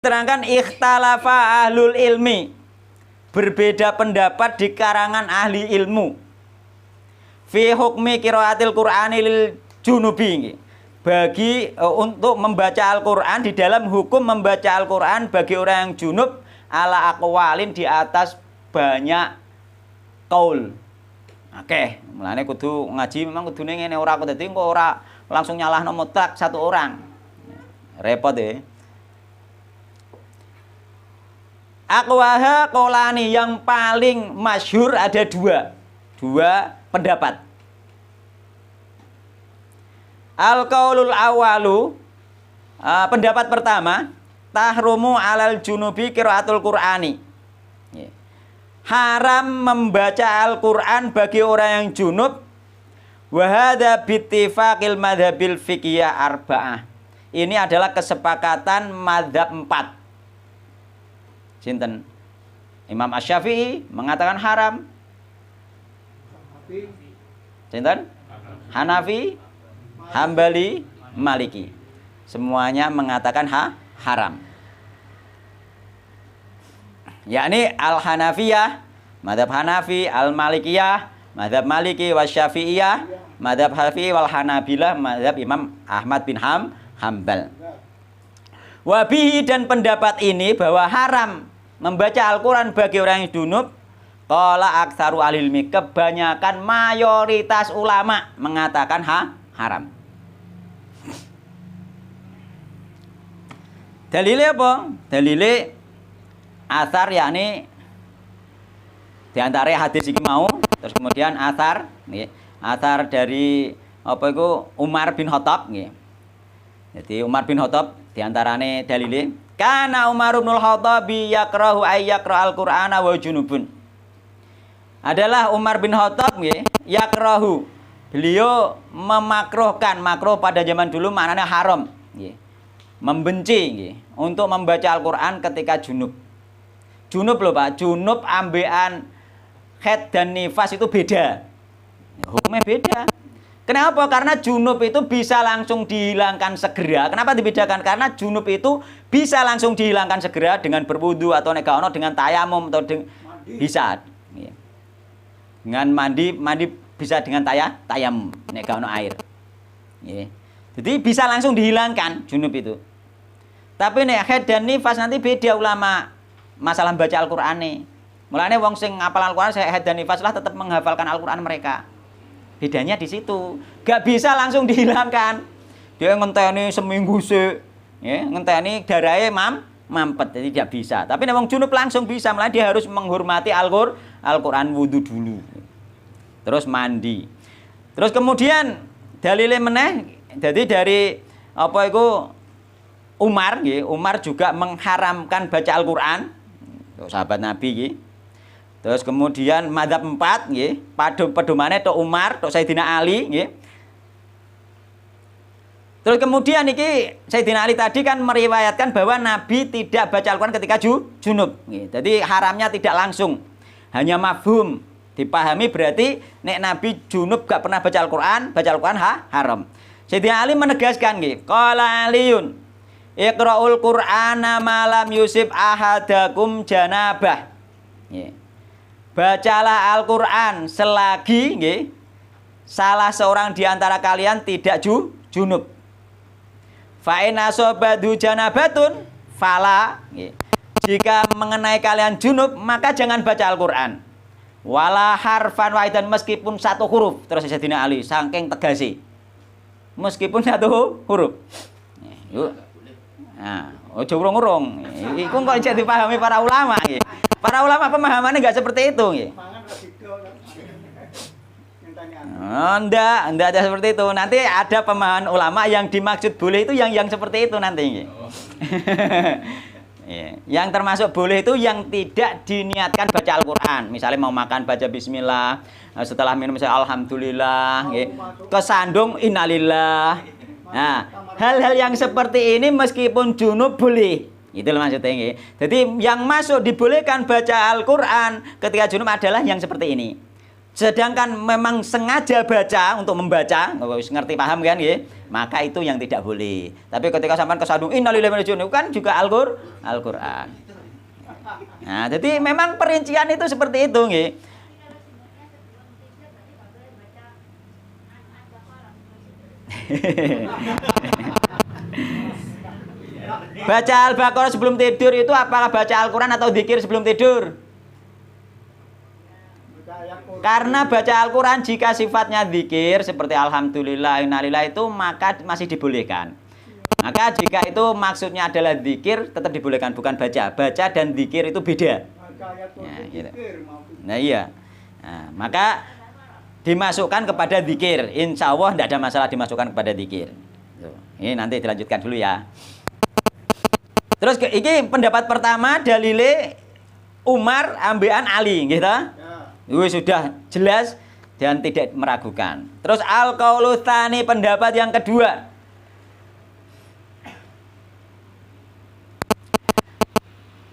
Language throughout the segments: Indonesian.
Terangkan ikhtalafa ahlul ilmi, berbeda pendapat di karangan ahli ilmu fi hukmi qiraatil qur'ani lil junubi, bagi untuk membaca Al-Qur'an, di dalam hukum membaca Al-Qur'an bagi orang yang junub, ala aqwalin, di atas banyak kaul. Oke, mulane kudu ngaji memang kudune ngene, ora kok dadi kok ora langsung nyalahno mutlak satu orang. Repot ya. Aqwaha qaulani, yang paling masyhur ada dua pendapat. Al-qaulul awalu, pendapat pertama, tahrumu alal junubi qiraatul qur'ani. Haram membaca Al-Qur'an bagi orang yang junub. Wa hadza bittifaqil madzhabil fiqhiyah arba'ah. Ini adalah kesepakatan mazhab 4. Sinten? Imam Asy-Syafi'i mengatakan haram. Sinten? Hanafi, Hambali, Maliki. Semuanya mengatakan haram. Yakni Al-Hanafiyah, mazhab Hanafi, Al-Malikiyah, mazhab Maliki, Wasyafi'iyah, mazhab Hanafi wal Hanabilah, mazhab Imam Ahmad bin Hambal. Wabihi, dan pendapat ini bahwa haram membaca Al-Quran bagi orang yang junub, qala aktsaru ahli ilmi, kebanyakan mayoritas ulama mengatakan haram. Dalilnya apa? Dalilnya asar, yakni diantara hadis iki mau, terus kemudian asar, asar dari apa itu Umar bin Khattab, jadi Umar bin Khattab diantarane dalile, kana Umar bin Khattab yakrahu ay yaqra al-Qur'ana wa junubun. Adalah Umar bin Khattab yakrahu, beliau memakruhkan, makruh pada zaman dulu maknanya haram, membenci untuk membaca Al-Qur'an ketika junub. Junub loh Pak, junub ambean haid dan nifas itu beda. Hukumnya beda. Kenapa? Karena junub itu bisa langsung dihilangkan segera. Kenapa dibedakan? Karena junub itu bisa langsung dihilangkan segera dengan berwudu atau nek ono dengan tayamum atau bisa. Dengan mandi bisa dengan tayamum nek ono air. Jadi bisa langsung dihilangkan junub itu. Tapi nek haid dan nifas nanti beda ulama masalah baca Al-Qur'an nih. Mulane wong sing ngapal Al-Qur'an saya haid dan nifas lah tetap menghafalkan Al-Qur'an mereka. Bedanya di situ. Gak bisa langsung dihilangkan. Dia ngenteni seminggu sik, ngenteni darahe mampet, jadi tidak bisa. Tapi nek wong junub langsung bisa, malah dia harus menghormati Al-Qur'an, wudu dulu. Terus mandi. Terus kemudian dalile meneh, jadi dari apa itu Umar, Umar juga mengharamkan baca Al-Qur'an. Sahabat Nabi Terus kemudian mazhab 4 pedomane tok Umar, tok Sayyidina Ali Terus kemudian Sayyidina Ali tadi kan meriwayatkan bahwa Nabi tidak baca Al-Qur'an ketika junub. Jadi haramnya tidak langsung, hanya mafhum, dipahami berarti nek Nabi junub gak pernah baca Al-Qur'an haram. Sayyidina Ali menegaskan qala Aliun iqra'ul Qur'ana ma lam yusib ahadakum janabah. Bacalah Al-Qur'an selagi salah seorang di antara kalian tidak junub. Fa in asobatu janabatun fala, jika mengenai kalian junub maka jangan baca Al-Qur'an. Wala harfan wahidan, meskipun satu huruf. Terus Sayyidina Ali saking tegasi, meskipun satu huruf. Yuk. Nah, ojo urung-urung. Iku kok bisa dipahami para ulama. Para ulama pemahamannya enggak seperti itu. Enggak ada seperti itu. Nanti ada pemahaman ulama yang dimaksud boleh itu yang seperti itu nanti. Yang termasuk boleh itu yang tidak diniatkan baca Al-Qur'an. Misalnya mau makan baca bismillah, setelah minum saya alhamdulillah, kesandung innalillah. Nah, hal-hal yang seperti ini meskipun junub boleh. Itu maksudnya. Jadi yang masuk dibolehkan baca Al-Qur'an ketika junub adalah yang seperti ini. Sedangkan memang sengaja baca untuk membaca, ngerti paham kan ya? Maka itu yang tidak boleh. Tapi ketika sampean kesandung innalillahi wa inna ilaihi raji'un kan juga Al-Qur'an. Nah, jadi memang perincian itu seperti itu nggih. Baca Al-Baqarah sebelum tidur itu apakah baca Al-Qur'an atau zikir sebelum tidur? Karena baca Al-Quran jika sifatnya zikir seperti alhamdulillah, innalillah itu maka masih dibolehkan. Maka jika itu maksudnya adalah zikir tetap dibolehkan, bukan baca. Baca dan zikir itu beda. Nah, gitu. Nah iya. Nah, maka dimasukkan kepada zikir. Insya Allah tidak ada masalah dimasukkan kepada zikir. Ini nanti dilanjutkan dulu ya. Terus ini pendapat pertama dalile Umar ambean Ali, gitu. Itu sudah jelas dan tidak meragukan. Terus al-qaulu tsani pendapat yang kedua.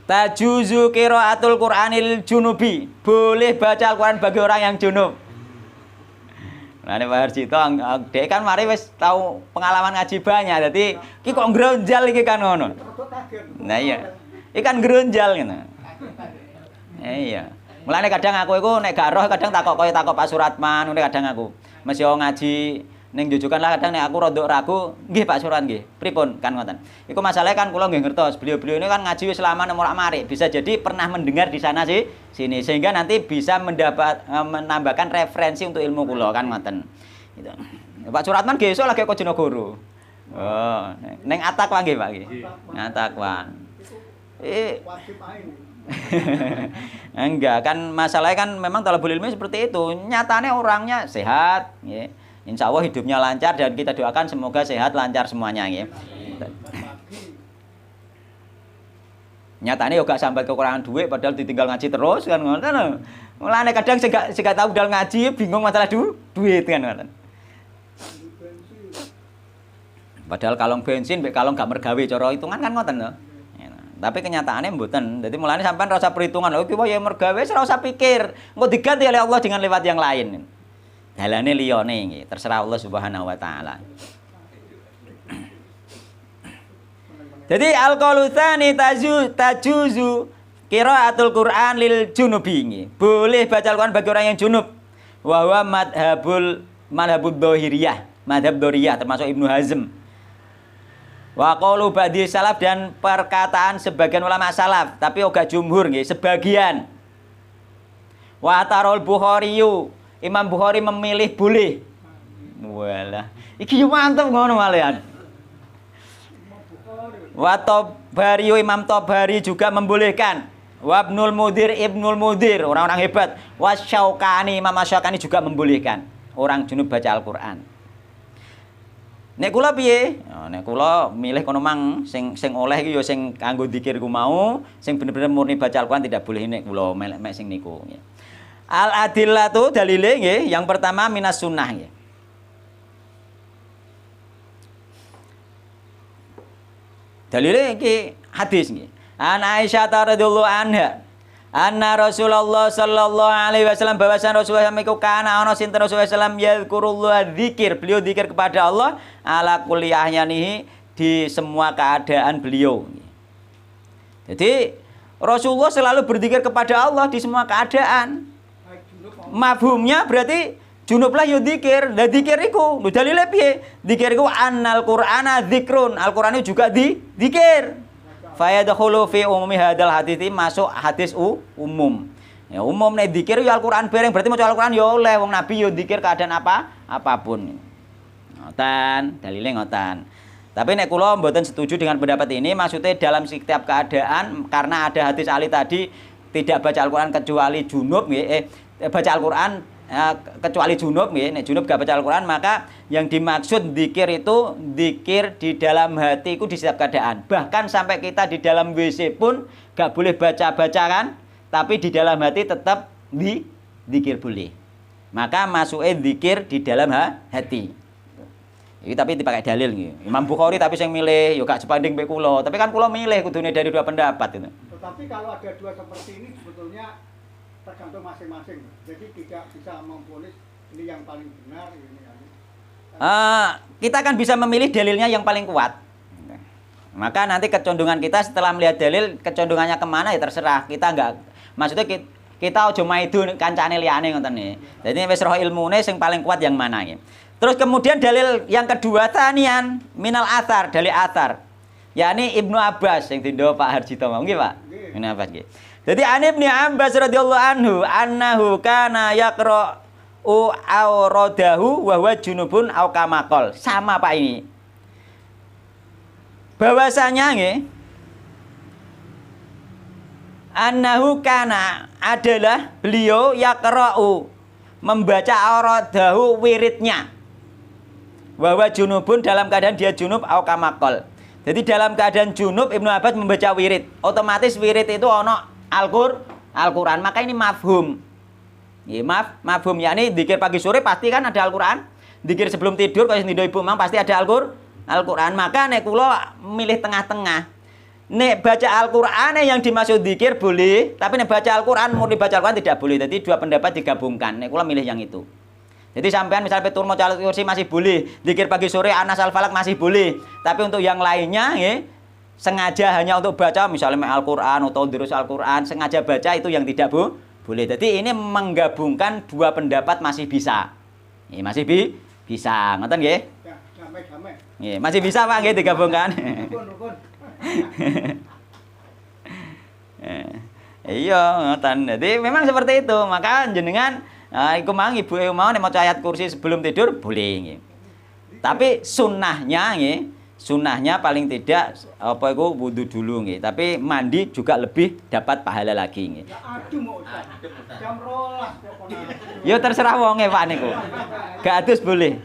Tajuzu qiraatul Qur'anil junubi. Boleh baca Al-Qur'an bagi orang yang junub. Nah, Pak Harjito dia kan mari wis tahu pengalaman ngaji banyak. Dadi iki kok ngronjal iki kan ngono. Nah iya. Iki kan ngronjal ngono. Iya. Mulane kadang aku iku nek gak roh kadang takok koyo takok Pak Suratman, ngene kadang aku. Mesti ngaji ning jujukan lah kadang nek aku rada ragu, nggih Pak Surat nggih. Pripun kan ngoten. Iku masalahnya kan kula nggih ngertos, beliau-beliau ini kan ngaji wis lama nemor marik, bisa jadi pernah mendengar di sana sih sini sehingga nanti bisa menambahkan referensi untuk ilmu kula kan ngoten. Gitu. Pak Suratman nggih esuk lagi kok Jenogoro. Oh, ning Atakwa nggih Pak nggih. Atakwa. Wajib ain. Enggak kan masalahnya kan memang talabul ilmi seperti itu, nyatanya orangnya sehat ya. Insya Allah hidupnya lancar dan kita doakan semoga sehat lancar semuanya ya. Nyatanya juga sampai kekurangan duit padahal ditinggal ngaji terus kan ngoten. Mulane kadang sing gak tahu dal ngaji bingung masalah duit kan ngoten. Padahal kalong bensin mek kalong gak mergawe cara hitungan kan ngoten lho. Tapi kenyataannya mboten. Jadi mulane sampean ora usah perhitungan. Lho iki wae mergawe ora usah pikir. Engko diganti oleh Allah dengan lewat yang lain. Dalane liyane nggih, terserah Allah Subhanahu wa taala. Jadi al-qaulu tsani tajuzu qiraatul Qur'an lil junubi nggih. Boleh baca Al-Qur'an bagi orang yang junub. Wa huwa madhabud dhahiriyah, madhab dhahiriyah termasuk Ibnu Hazm. Wa qaulu ba'di salaf dan perkataan sebagian ulama salaf, tapi oga jumhur nggih, sebagian. Wa tarul Bukhariyu, Imam Bukhari memilih boleh. Walah, iki yo mantep ngono malian. Wa Tabari, Imam Tabari juga membolehkan. Wa Ibnul Mudhir, orang-orang hebat. Wa Syaukani, Imam Syaukani juga membolehkan orang junub baca Al-Qur'an. Nek kula piye? Nek kula milih kono mang sing oleh iki ya sing kanggo dzikir ku mau, sing bener-bener murni baca Al-Qur'an tidak boleh nek kula mek sing niku. Al-adillatu dalile nggih, yang pertama minas sunnah nggih. Dalile iki hadis nggih. An Aisyah radhiyallahu anha anna Rasulullah sallallahu alaihi wasallam bahwasan Rasulullah miku kana ana sinten Rasulullah sallam yazkurullah dzikir, beliau dzikir kepada Allah ala kulli ahyanihi di semua keadaan beliau. Jadi Rasulullah selalu berzikir kepada Allah di semua keadaan. Mafhumnya berarti junublah yo dzikir. Lah dzikir iku lho dalile piye? Dzikir iku annal Qur'ana dzikrun. Al-Qur'an itu juga dzikir. Fayadkhulu fi umumi hadal hadits, masuk hadis umum. Ya umum nek dzikir ya Al-Qur'an bareng, berarti maca Al-Qur'an ya oleh wong Nabi ya dzikir keadaan apapun. Ngoten, dalile ngoten. Tapi nek kula mboten setuju dengan pendapat ini, maksudnya dalam setiap keadaan karena ada hadis Ali tadi tidak baca Al-Qur'an kecuali junub nggih, baca Al-Qur'an kecuali junub nggih, nek junub gak baca Al-Qur'an maka yang dimaksud zikir itu zikir di dalam hati itu di setiap keadaan. Bahkan sampai kita di dalam WC pun gak boleh baca-baca kan, tapi di dalam hati tetap zikir boleh. Maka masuknya zikir di dalam hati. Iki tapi dipakai dalil nggih. Imam Bukhari tapi sing milih yo gak sebanding mek kula, tapi kan kula milih kudune dari dua pendapat itu. Tetapi kalau ada dua seperti ini sebetulnya tergantung masing-masing. Jadi tidak bisa memvonis ini yang paling benar ini. Kita akan bisa memilih dalilnya yang paling kuat. Maka nanti kecondongan kita setelah melihat dalil kecondongannya kemana ya terserah. Kita enggak, maksudnya kita ojo maidu kancane liyane ngoten nih. Jadi wis roh ilmune sing paling kuat yang mana ya. Terus kemudian dalil yang kedua tanian minal athar, dalil athar. Yakni Ibnu Abbas yang dindo Pak Harjito mau nggih Pak. Ibnu Abbas nggih. Jadi an Ibnu Abbas radhiyallahu anhu kana yaqra'u awradahu wa huwa junubun au kamakol. Sama Pak ini. Bahwasanya nggih annahu kana adalah beliau yaqra'u membaca awradahu wiridnya. Wa huwa junubun dalam keadaan dia junub au kamakol. Jadi dalam keadaan junub Ibnu Abbas membaca wirid. Otomatis wirid itu ono Al-Qur'an. Maka ini mafhum. Ya, mafhum yakni zikir pagi sore pasti kan ada Al-Qur'an. Zikir sebelum tidur kalau nido ibu mang pasti ada Al-Qur'an. Maka nek kula milih tengah-tengah. Nek baca Al-Qur'an yang dimaksud zikir boleh, tapi nek baca Al-Qur'an murni baca Al-Qur'an tidak boleh. Jadi dua pendapat digabungkan. Nek kula milih yang itu. Jadi sampean misalnya turun mau calat kursi masih boleh, zikir pagi sore Anas Al-Falaq masih boleh. Tapi untuk yang lainnya ya, sengaja hanya untuk baca misalnya Al-Qur'an atau terus Al-Qur'an, sengaja baca itu yang tidak boleh. Jadi ini menggabungkan dua pendapat masih bisa. Ya, masih bisa. Ngoten nggih? Ya, damai-damai. Nggih, masih bisa Pak nggih digabungkan. Rukun. Iya, ngoten. Jadi memang seperti itu. Maka jenengan iku mang ibu mau nek maca ayat kursi sebelum tidur boleh nggih. Tapi sunnahnya nggih, sunnahnya paling tidak apa iku wudu dulu nggih. Tapi mandi juga lebih dapat pahala lagi nggih. Ya aduh mau jam 12 pokoknya. Ya terserah wonge Pak niku. Gak adus boleh.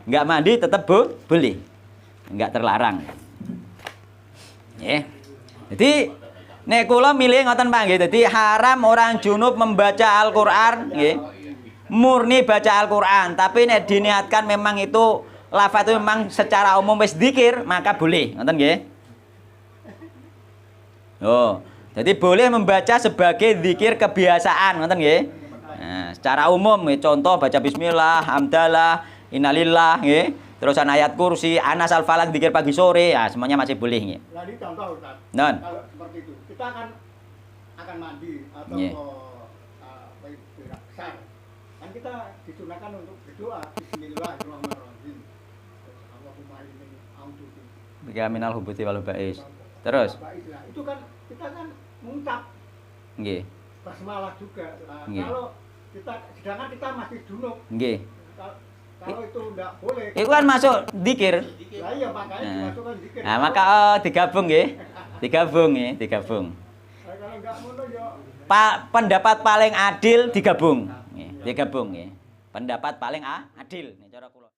Enggak mandi tetap boleh. Enggak terlarang. Nggih. Jadi nek kula milih ngoten Pak nggih. Dadi haram orang junub membaca Al-Qur'an nggih. Murni baca Al-Qur'an, tapi nek diniatkan memang itu lafaz itu memang secara umum wis zikir, maka boleh. Ngoten nggih. Oh, jadi boleh membaca sebagai zikir kebiasaan, ngoten nggih. Nah, secara umum nggih, contoh baca bismillah, hamdalah, innalillah nggih. Terusan ayat kursi, Anas Al-Falaq zikir pagi sore, ya semuanya masih boleh nggih. Jadi contoh Ustaz. Non. Kalau seperti itu, kita akan mandi atau Yeah. besar. Kan kita disunahkan untuk berdoa Bismillahirrahmanirrahim. Allahumma inni a'udzu Bika minal hubuti wal ba'is. Terus itu kan kita kan mengucap nggih. basmalah juga. Nah, Nggih. kalau kita sedangkan kita masih junub. Nggih. Kalau itu enggak boleh. Itu kan masuk zikir. Lah iya makanya dimasukkan zikir. Nah, maka digabung nggih. Digabung nggih, digabung. Kalau enggak ngono ya Pendapat paling adil digabung. Nggih, digabung nggih. Pendapat paling adil nih cara kula.